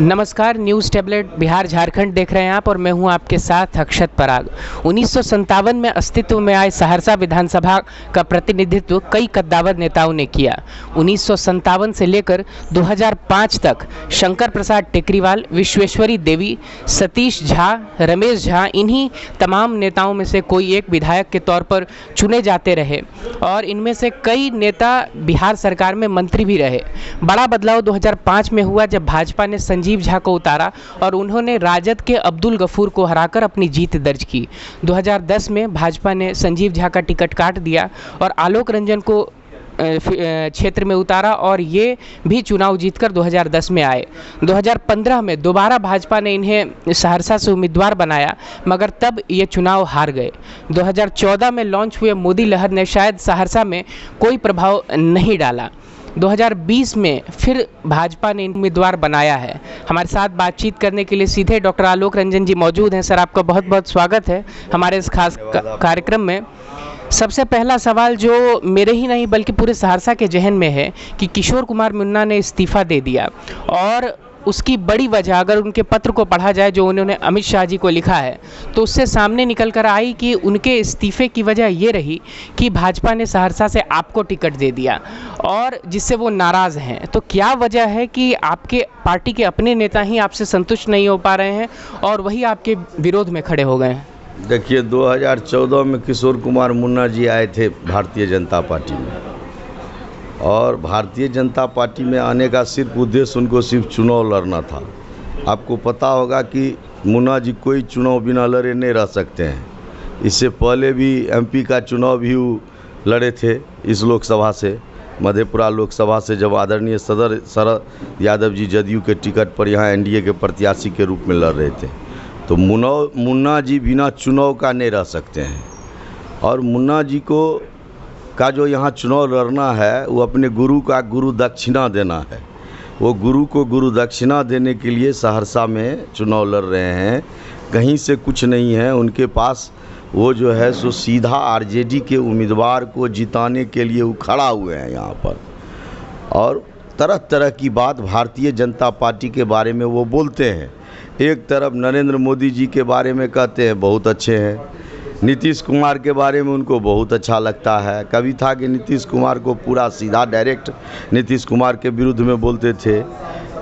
नमस्कार, news tablet Bihar Jharkhand देख रहे हैं आप और मैं हूं आपके साथ अक्षत पराग। 1957 में अस्तित्व में आए सहरसा विधानसभा का प्रतिनिधित्व कई कद्दावर नेताओं ने किया। 1957 से लेकर 2005 तक शंकर प्रसाद टेकरीवाल, विश्वेश्वरी देवी, सतीश झा, रमेश झा, इन्हीं तमाम नेताओं में से कोई एक विधायक के तौर पर चुने जाते रहे और इनमें से कई नेता बिहार सरकार में मंत्री भी रहे। बड़ा बदलाव 2005 में हुआ जब भाजपा ने संजीव झा को उतारा और उन्होंने राजद के अब्दुल गफूर को हराकर अपनी जीत दर्ज की। 2010 में भाजपा ने संजीव झा का टिकट काट दिया और आलोक रंजन को क्षेत्र में उतारा और ये भी चुनाव जीतकर 2010 में आए। 2015 में दोबारा भाजपा ने इन्हें सहरसा से उम्मीदवार बनाया, मगर तब ये चुनाव हार गए। 2014 में लॉन्च हुए मोदी लहर ने शायद सहरसा में कोई प्रभाव नहीं डाला। 2020 में फिर भाजपा ने उम्मीदवार बनाया है। हमारे साथ बातचीत करने के लिए सीधे डॉक्टर आलोक रंजन जी मौजूद हैं। सर, आपका बहुत बहुत स्वागत है हमारे इस खास कार्यक्रम में। सबसे पहला सवाल जो मेरे ही नहीं बल्कि पूरे सहरसा के जहन में है कि किशोर कुमार मुन्ना ने इस्तीफ़ा दे दिया और उसकी बड़ी वजह, अगर उनके पत्र को पढ़ा जाए जो उन्होंने अमित शाह जी को लिखा है, तो उससे सामने निकल कर आई कि उनके इस्तीफ़े की वजह ये रही कि भाजपा ने सहरसा से आपको टिकट दे दिया और जिससे वो नाराज़ हैं। तो क्या वजह है कि आपके पार्टी के अपने नेता ही आपसे संतुष्ट नहीं हो पा रहे हैं और वही आपके विरोध में खड़े हो गए हैं? देखिए, 2014 में किशोर कुमार मुन्ना जी आए थे भारतीय जनता पार्टी में और भारतीय जनता पार्टी में आने का सिर्फ उद्देश्य उनको सिर्फ चुनाव लड़ना था। आपको पता होगा कि मुन्ना जी कोई चुनाव बिना लड़े नहीं रह सकते हैं। इससे पहले भी एमपी का चुनाव भी लड़े थे इस लोकसभा से, मधेपुरा लोकसभा से, जब आदरणीय शरद यादव जी जदयू के टिकट पर यहाँ एनडीए के प्रत्याशी के रूप में लड़ रहे थे। तो मुन्ना जी बिना चुनाव का नहीं रह सकते हैं और मुन्ना जी का जो यहाँ चुनाव लड़ना है वो अपने गुरु का गुरु दक्षिणा देना है। वो गुरु को गुरु दक्षिणा देने के लिए सहरसा में चुनाव लड़ रहे हैं। कहीं से कुछ नहीं है उनके पास। वो जो है सो सीधा आरजेडी के उम्मीदवार को जिताने के लिए वो खड़ा हुए हैं यहाँ पर और तरह तरह की बात भारतीय जनता पार्टी के बारे में वो बोलते हैं। एक तरफ नरेंद्र मोदी जी के बारे में कहते हैं बहुत अच्छे हैं, नीतीश कुमार के बारे में उनको बहुत अच्छा लगता है। कभी था कि नीतीश कुमार को पूरा सीधा डायरेक्ट नीतीश कुमार के विरुद्ध में बोलते थे।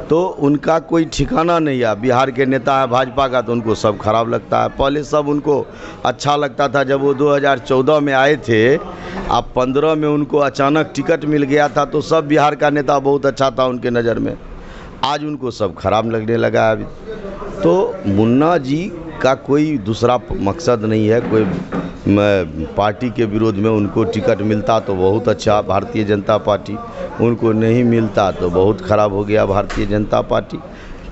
तो उनका कोई ठिकाना नहीं है। बिहार के नेता है भाजपा का तो उनको सब खराब लगता है। पहले सब उनको अच्छा लगता था जब वो 2014 में आए थे। अब 15 में उनको अचानक टिकट मिल गया था तो सब बिहार का नेता बहुत अच्छा था उनके नज़र में। आज उनको सब खराब लगने लगा है। अभी तो मुन्ना जी का कोई दूसरा मकसद नहीं है। कोई पार्टी के विरोध में उनको टिकट मिलता तो बहुत अच्छा, भारतीय जनता पार्टी, उनको नहीं मिलता तो बहुत ख़राब हो गया भारतीय जनता पार्टी।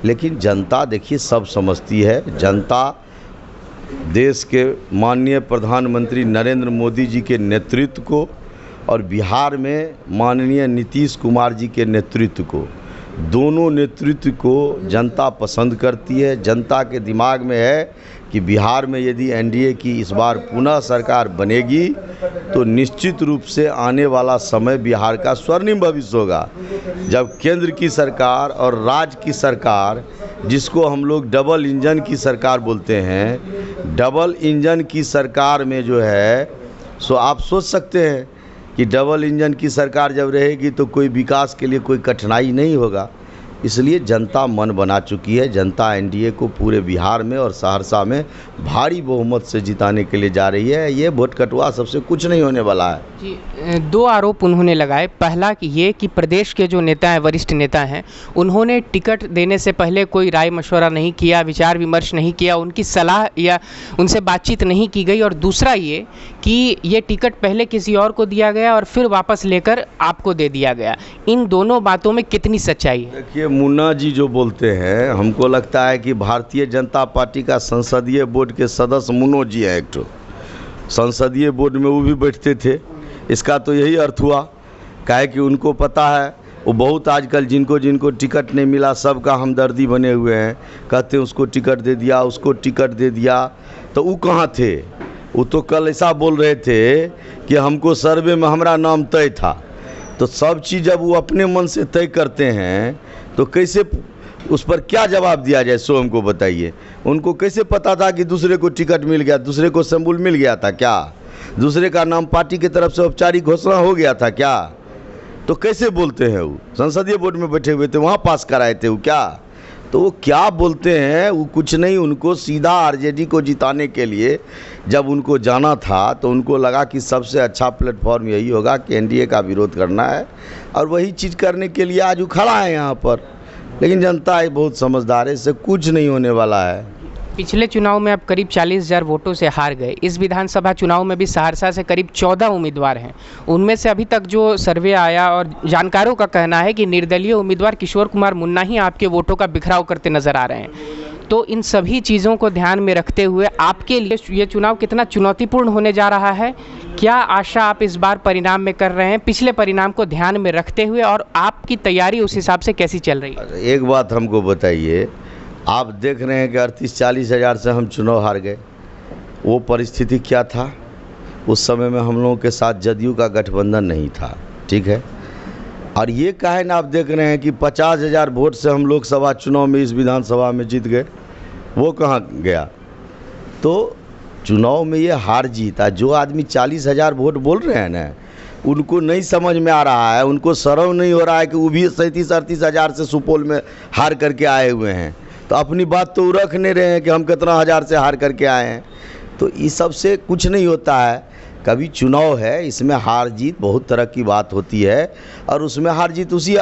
लेकिन जनता देखिए सब समझती है। जनता देश के माननीय प्रधानमंत्री नरेंद्र मोदी जी के नेतृत्व को और बिहार में माननीय नीतीश कुमार जी के नेतृत्व को, दोनों नेतृत्व को जनता पसंद करती है। जनता के दिमाग में है कि बिहार में यदि एनडीए की इस बार पुनः सरकार बनेगी तो निश्चित रूप से आने वाला समय बिहार का स्वर्णिम भविष्य होगा। जब केंद्र की सरकार और राज्य की सरकार, जिसको हम लोग डबल इंजन की सरकार बोलते हैं, डबल इंजन की सरकार में जो है सो आप सोच सकते हैं कि डबल इंजन की सरकार जब रहेगी तो कोई विकास के लिए कोई कठिनाई नहीं होगा। इसलिए जनता मन बना चुकी है। जनता एनडीए को पूरे बिहार में और सहरसा में भारी बहुमत से जिताने के लिए जा रही है। ये वोट कटवा सबसे कुछ नहीं होने वाला है जी। दो आरोप उन्होंने लगाए। पहला कि ये कि प्रदेश के जो नेता हैं, वरिष्ठ नेता हैं, उन्होंने टिकट देने से पहले कोई राय मशवरा नहीं किया, विचार विमर्श नहीं किया, उनकी सलाह या उनसे बातचीत नहीं की गई। और दूसरा ये कि ये टिकट पहले किसी और को दिया गया और फिर वापस लेकर आपको दे दिया गया। इन दोनों बातों में कितनी सच्चाई है? देखिए, मुन्ना जी जो बोलते हैं, हमको लगता है कि भारतीय जनता पार्टी का संसदीय बोर्ड के सदस्य मुन्ना जी हैं। एक तो संसदीय बोर्ड में वो भी बैठते थे। इसका तो यही अर्थ हुआ काहे कि उनको पता है वो बहुत आजकल जिनको जिनको टिकट नहीं मिला सबका हमदर्दी बने हुए हैं। कहते हैं उसको टिकट दे दिया, उसको टिकट दे दिया। तो वो कहाँ थे? वो तो कल ऐसा बोल रहे थे कि हमको सर्वे में हमारा नाम तय था। तो सब चीज़ जब वो अपने मन से तय करते हैं तो कैसे उस पर क्या जवाब दिया जाए, सो हमको बताइए। उनको कैसे पता था कि दूसरे को टिकट मिल गया, दूसरे को संबल मिल गया था क्या? दूसरे का नाम पार्टी की तरफ से औपचारिक घोषणा हो गया था क्या? तो कैसे बोलते हैं? वो संसदीय बोर्ड में बैठे हुए थे, वहाँ पास कराए थे वो क्या? तो वो क्या बोलते हैं? वो कुछ नहीं। उनको सीधा आरजेडी को जिताने के लिए जब उनको जाना था तो उनको लगा कि सबसे अच्छा प्लेटफॉर्म यही होगा कि एनडीए का विरोध करना है, और वही चीज़ करने के लिए आज वो खड़ा है यहाँ पर। लेकिन जनता है बहुत समझदार है, इससे कुछ नहीं होने वाला है। पिछले चुनाव में आप करीब 40,000 वोटों से हार गए। इस विधानसभा चुनाव में भी सहरसा से करीब 14 उम्मीदवार हैं। उनमें से अभी तक जो सर्वे आया और जानकारों का कहना है कि निर्दलीय उम्मीदवार किशोर कुमार मुन्ना ही आपके वोटों का बिखराव करते नजर आ रहे हैं। तो इन सभी चीज़ों को ध्यान में रखते हुए आपके लिए ये चुनाव कितना चुनौतीपूर्ण होने जा रहा है? क्या आशा आप इस बार परिणाम में कर रहे हैं, पिछले परिणाम को ध्यान में रखते हुए, और आपकी तैयारी उस हिसाब से कैसी चल रही है? एक बात हमको बताइए, आप देख रहे हैं कि 38-40 हज़ार से हम चुनाव हार गए। वो परिस्थिति क्या था? उस समय में हम लोगों के साथ जदयू का गठबंधन नहीं था, ठीक है। और ये काहे ना आप देख रहे हैं कि 50,000 वोट से हम लोकसभा चुनाव में इस विधानसभा में जीत गए, वो कहाँ गया? तो चुनाव में ये हार जीत, जो आदमी 40,000 वोट बोल रहे हैं ना, उनको नहीं समझ में आ रहा है, उनको शर्म नहीं हो रहा है कि वो भी 37-38 हज़ार से सुपौल में हार करके आए हुए हैं। तो अपनी बात तो रख नहीं रहे हैं कि हम कितना हज़ार से हार करके आए हैं। तो इस सब से कुछ नहीं होता है। कभी चुनाव है, इसमें हार जीत बहुत तरह की बात होती है, और उसमें हार जीत उसी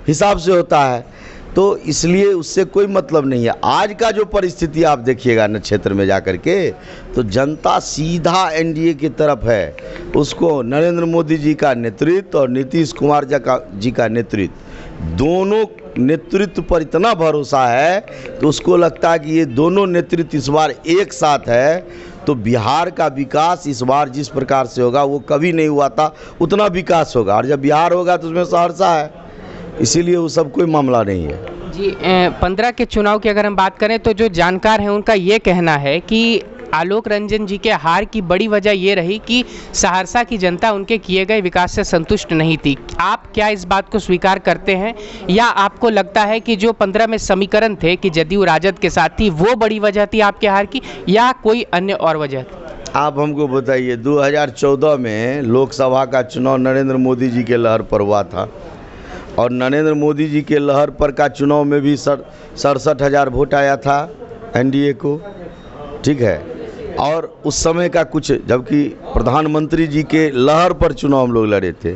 हिसाब से होता है। तो इसलिए उससे कोई मतलब नहीं है। आज का जो परिस्थिति आप देखिएगा न क्षेत्र में जाकर के, तो जनता सीधा एनडीए की तरफ है। उसको नरेंद्र मोदी जी का नेतृत्व और नीतीश कुमार जी का नेतृत्व, दोनों नेतृत्व पर इतना भरोसा है कि उसको लगता है कि ये दोनों नेतृत्व इस बार एक साथ है तो बिहार का विकास इस बार जिस प्रकार से होगा वो कभी नहीं हुआ था, उतना विकास होगा। और जब बिहार होगा तो उसमें सहरसा है, इसीलिए वो सब कोई मामला नहीं है। जी 15 के चुनाव की अगर हम बात करें तो जो जानकार हैं उनका ये कहना है कि आलोक रंजन जी के हार की बड़ी वजह ये रही कि सहरसा की जनता उनके किए गए विकास से संतुष्ट नहीं थी। आप क्या इस बात को स्वीकार करते हैं, या आपको लगता है कि जो 15 में समीकरण थे कि जदयू राजद के साथ थी वो बड़ी वजह थी आपके हार की, या कोई अन्य और वजह थी? आप हमको बताइए। 2014 में लोकसभा का चुनाव नरेंद्र मोदी जी के लहर पर हुआ था, और नरेंद्र मोदी जी के लहर पर का चुनाव में भी 67,000 वोट आया था एनडीए को, ठीक है। और उस समय का कुछ, जबकि प्रधानमंत्री जी के लहर पर चुनाव हम लोग लड़े थे।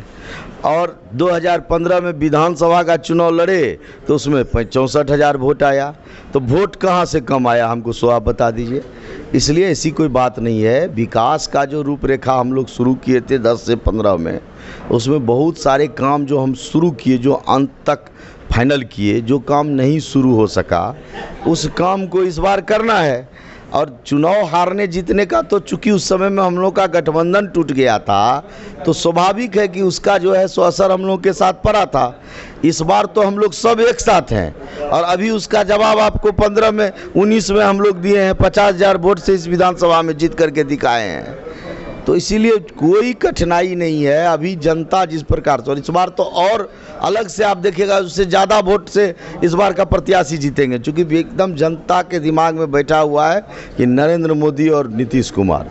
और 2015 में विधानसभा का चुनाव लड़े तो उसमें 64,000 वोट आया। तो वोट कहाँ से कम आया, हमको सो आप बता दीजिए। इसलिए ऐसी कोई बात नहीं है। विकास का जो रूपरेखा हम लोग शुरू किए थे 10 से 15 में, उसमें बहुत सारे काम जो हम शुरू किए, जो अंत तक फाइनल किए, जो काम नहीं शुरू हो सका उस काम को इस बार करना है। और चुनाव हारने जीतने का तो चूंकि उस समय में हम लोग का गठबंधन टूट गया था तो स्वाभाविक है कि उसका जो है सो असर हम लोग के साथ पड़ा था। इस बार तो हम लोग सब एक साथ हैं, और अभी उसका जवाब आपको 15 में 19 में हम लोग दिए हैं। 50,000 वोट से इस विधानसभा में जीत करके दिखाए हैं। तो इसीलिए कोई कठिनाई नहीं है। अभी जनता जिस प्रकार से, और इस बार तो और अलग से आप देखिएगा, उससे ज़्यादा वोट से इस बार का प्रत्याशी जीतेंगे, क्योंकि एकदम जनता के दिमाग में बैठा हुआ है कि नरेंद्र मोदी और नीतीश कुमार।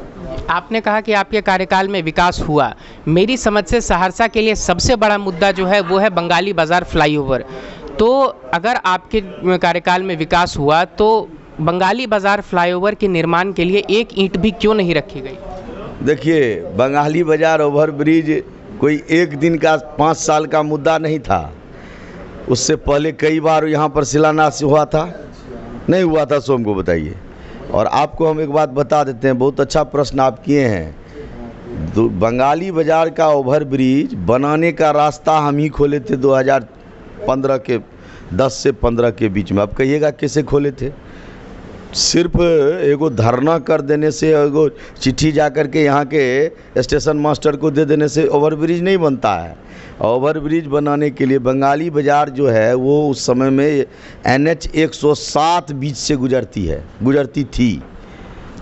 आपने कहा कि आपके कार्यकाल में विकास हुआ। मेरी समझ से सहरसा के लिए सबसे बड़ा मुद्दा जो है वो है बंगाली बाजार फ्लाईओवर। तो अगर आपके कार्यकाल में विकास हुआ तो बंगाली बाजार फ्लाईओवर के निर्माण के लिए एक ईंट भी क्यों नहीं रखी गई? देखिए, बंगाली बाजार ओवर ब्रिज कोई एक दिन का 5 साल का मुद्दा नहीं था। उससे पहले कई बार यहाँ पर शिलान्यास हुआ था, नहीं हुआ था, सो हमको बताइए। और आपको हम एक बात बता देते हैं, बहुत अच्छा प्रश्न आप किए हैं। बंगाली बाजार का ओवर ब्रिज बनाने का रास्ता हम ही खोले थे 2015 के 10 से 15 के बीच में। आप कहिएगा कैसे खोले थे? सिर्फ एगो धरना कर देने से, एगो चिट्ठी जा कर के यहाँ के स्टेशन मास्टर को दे देने से ओवर ब्रिज नहीं बनता है। ओवर ब्रिज बनाने के लिए बंगाली बाज़ार जो है वो उस समय में NH 107 बीच से गुजरती थी,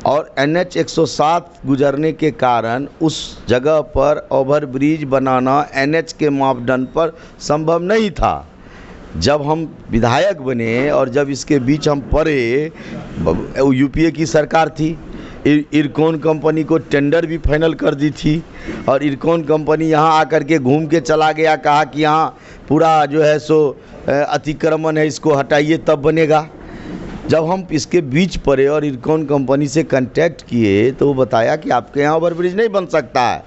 और NH 107 गुजरने के कारण उस जगह पर ओवर ब्रिज बनाना NH के मापदंड पर संभव नहीं था। जब हम विधायक बने और जब इसके बीच हम पड़े, यूपीए की सरकार थी, इरकॉन कंपनी को टेंडर भी फाइनल कर दी थी और इरकॉन कंपनी यहाँ आकर के घूम के चला गया, कहा कि यहाँ पूरा जो है सो अतिक्रमण है, इसको हटाइए तब बनेगा। जब हम इसके बीच पड़े और इरकॉन कंपनी से कांटेक्ट किए तो वो बताया कि आपके यहाँ ओवरब्रिज नहीं बन सकता है।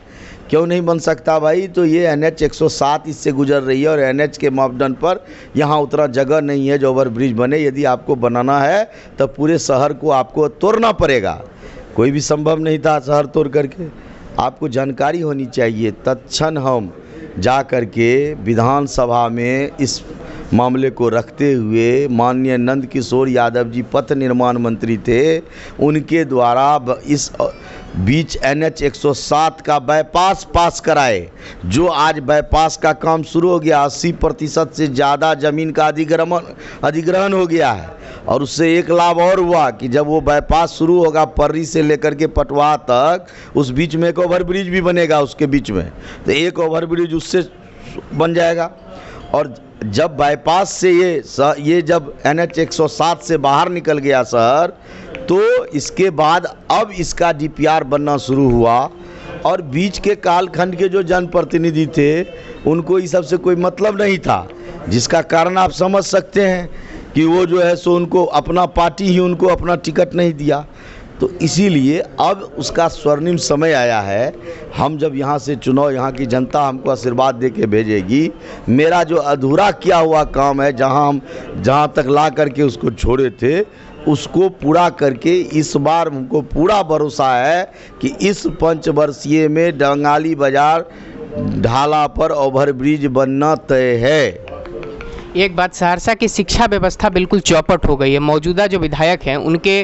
क्यों नहीं बन सकता भाई? तो ये NH 107 इससे गुजर रही है और NH के मापदंड पर यहाँ उतना जगह नहीं है जो ओवरब्रिज बने। यदि आपको बनाना है तो पूरे शहर को आपको तोड़ना पड़ेगा। कोई भी संभव नहीं था शहर तोड़ करके। आपको जानकारी होनी चाहिए। तत्क्षण हम जा कर के विधानसभा में इस मामले को रखते हुए माननीय नंद किशोर यादव जी पथ निर्माण मंत्री थे, उनके द्वारा इस बीच NH 107 का बाईपास पास कराए, जो आज बाईपास का काम शुरू हो गया। 80% से ज़्यादा ज़मीन का अधिग्रहण हो गया है। और उससे एक लाभ और हुआ कि जब वो बाईपास शुरू होगा पर्री से लेकर के पटवा तक, उस बीच में एक ओवरब्रिज भी बनेगा उसके बीच में, तो एक ओवरब्रिज उससे बन जाएगा। और जब बाईपास से ये जब NH 107 से बाहर निकल गया शहर, तो इसके बाद अब इसका DPR बनना शुरू हुआ। और बीच के कालखंड के जो जनप्रतिनिधि थे उनको इस सब से कोई मतलब नहीं था, जिसका कारण आप समझ सकते हैं कि वो जो है सो उनको अपना पार्टी ही उनको अपना टिकट नहीं दिया। तो इसीलिए अब उसका स्वर्णिम समय आया है। हम जब यहाँ से चुनाव, यहाँ की जनता हमको आशीर्वाद दे के भेजेगी। मेरा जो अधूरा किया हुआ काम है, जहाँ तक ला करके उसको छोड़े थे, उसको पूरा करके इस बार हमको पूरा भरोसा है कि इस पंचवर्षीय में डंगाली बाजार ढाला पर ओवरब्रिज बनना तय है। एक बात, सहरसा की शिक्षा व्यवस्था बिल्कुल चौपट हो गई है। मौजूदा जो विधायक हैं उनके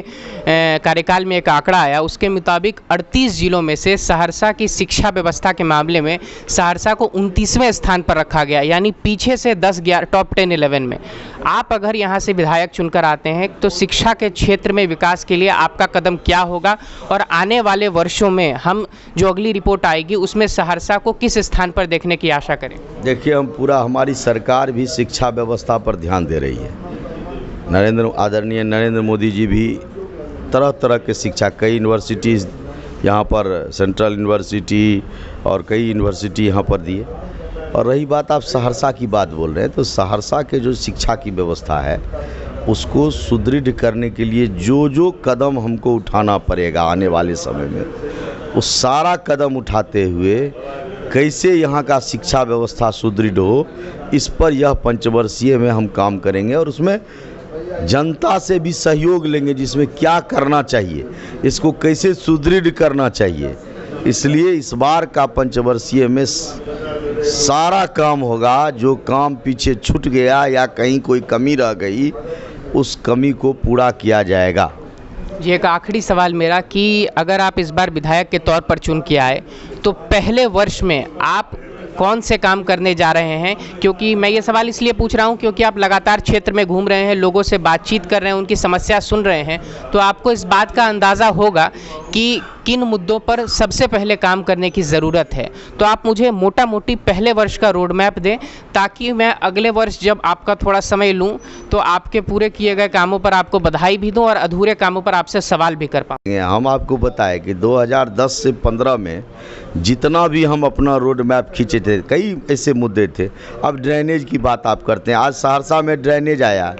कार्यकाल में एक आंकड़ा आया, उसके मुताबिक 38 जिलों में से सहरसा की शिक्षा व्यवस्था के मामले में सहरसा को 29वें स्थान पर रखा गया, यानी पीछे से 10-11 टॉप 10-11 में। आप अगर यहाँ से विधायक चुनकर आते हैं तो शिक्षा के क्षेत्र में विकास के लिए आपका कदम क्या होगा, और आने वाले वर्षों में हम जो अगली रिपोर्ट आएगी उसमें सहरसा को किस स्थान पर देखने की आशा करें? देखिए, हमारी सरकार भी शिक्षा व्यवस्था पर ध्यान दे रही है। आदरणीय नरेंद्र मोदी जी भी तरह तरह के शिक्षा, कई यूनिवर्सिटीज़ यहाँ पर, सेंट्रल यूनिवर्सिटी और कई यूनिवर्सिटी यहाँ पर दिए। और रही बात, आप सहरसा की बात बोल रहे हैं, तो सहरसा के जो शिक्षा की व्यवस्था है उसको सुदृढ़ करने के लिए जो कदम हमको उठाना पड़ेगा आने वाले समय में, वो सारा कदम उठाते हुए कैसे यहाँ का शिक्षा व्यवस्था सुदृढ़ हो, इस पर यह पंचवर्षीय में हम काम करेंगे। और उसमें जनता से भी सहयोग लेंगे, जिसमें क्या करना चाहिए, इसको कैसे सुदृढ़ करना चाहिए। इसलिए इस बार का पंचवर्षीय में सारा काम होगा। जो काम पीछे छूट गया या कहीं कोई कमी रह गई, उस कमी को पूरा किया जाएगा। ये एक आखिरी सवाल मेरा कि अगर आप इस बार विधायक के तौर पर चुन के आए तो पहले वर्ष में आप कौन से काम करने जा रहे हैं? क्योंकि मैं ये सवाल इसलिए पूछ रहा हूँ क्योंकि आप लगातार क्षेत्र में घूम रहे हैं, लोगों से बातचीत कर रहे हैं, उनकी समस्या सुन रहे हैं, तो आपको इस बात का अंदाज़ा होगा कि किन मुद्दों पर सबसे पहले काम करने की ज़रूरत है। तो आप मुझे मोटा मोटी पहले वर्ष का रोड मैप दें, ताकि मैं अगले वर्ष जब आपका थोड़ा समय लूँ तो आपके पूरे किए गए कामों पर आपको बधाई भी दूँ और अधूरे कामों पर आपसे सवाल भी कर पाऊँ। हम आपको बताएं कि 2010 से 15 में जितना भी हम अपना रोड मैप खींचे थे, कई ऐसे मुद्दे थे। अब ड्रेनेज की बात आप करते हैं, आज सहरसा में ड्रेनेज आया।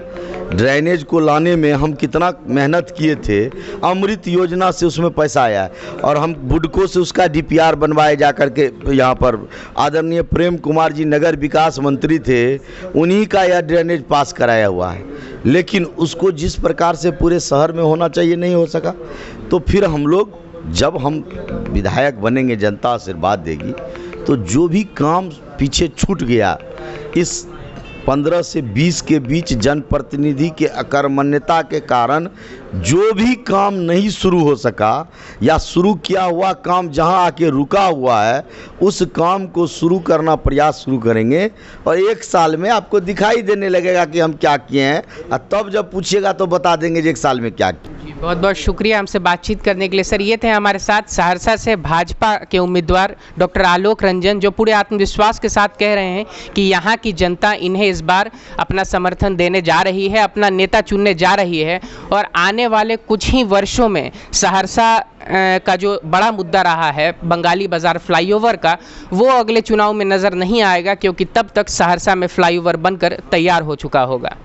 ड्रेनेज को लाने में हम कितना मेहनत किए थे, अमृत योजना से उसमें पैसा आया और हम बुडको से उसका DPR बनवाए जा करके। यहाँ पर आदरणीय प्रेम कुमार जी नगर विकास मंत्री थे, उन्हीं का यह ड्रेनेज पास कराया हुआ है, लेकिन उसको जिस प्रकार से पूरे शहर में होना चाहिए नहीं हो सका। तो फिर हम लोग, जब हम विधायक बनेंगे, जनता आशीर्वाद देगी, तो जो भी काम पीछे छूट गया, इस 15 से 20 के बीच जनप्रतिनिधि के अकर्मण्यता के कारण जो भी काम नहीं शुरू हो सका या शुरू किया हुआ काम जहां आके रुका हुआ है, उस काम को शुरू करना प्रयास शुरू करेंगे। और 1 साल में आपको दिखाई देने लगेगा कि हम क्या किए हैं, और तब जब पूछिएगा तो बता देंगे कि 1 साल में क्या किया। बहुत बहुत शुक्रिया हमसे बातचीत करने के लिए सर। ये थे हमारे साथ सहरसा से भाजपा के उम्मीदवार डॉक्टर आलोक रंजन, जो पूरे आत्मविश्वास के साथ कह रहे हैं कि यहाँ की जनता इन्हें इस बार अपना समर्थन देने जा रही है, अपना नेता चुनने जा रही है और आने वाले कुछ ही वर्षों में सहरसा का जो बड़ा मुद्दा रहा है बंगाली बाजार फ्लाईओवर का, वो अगले चुनाव में नज़र नहीं आएगा, क्योंकि तब तक सहरसा में फ्लाईओवर बनकर तैयार हो चुका होगा।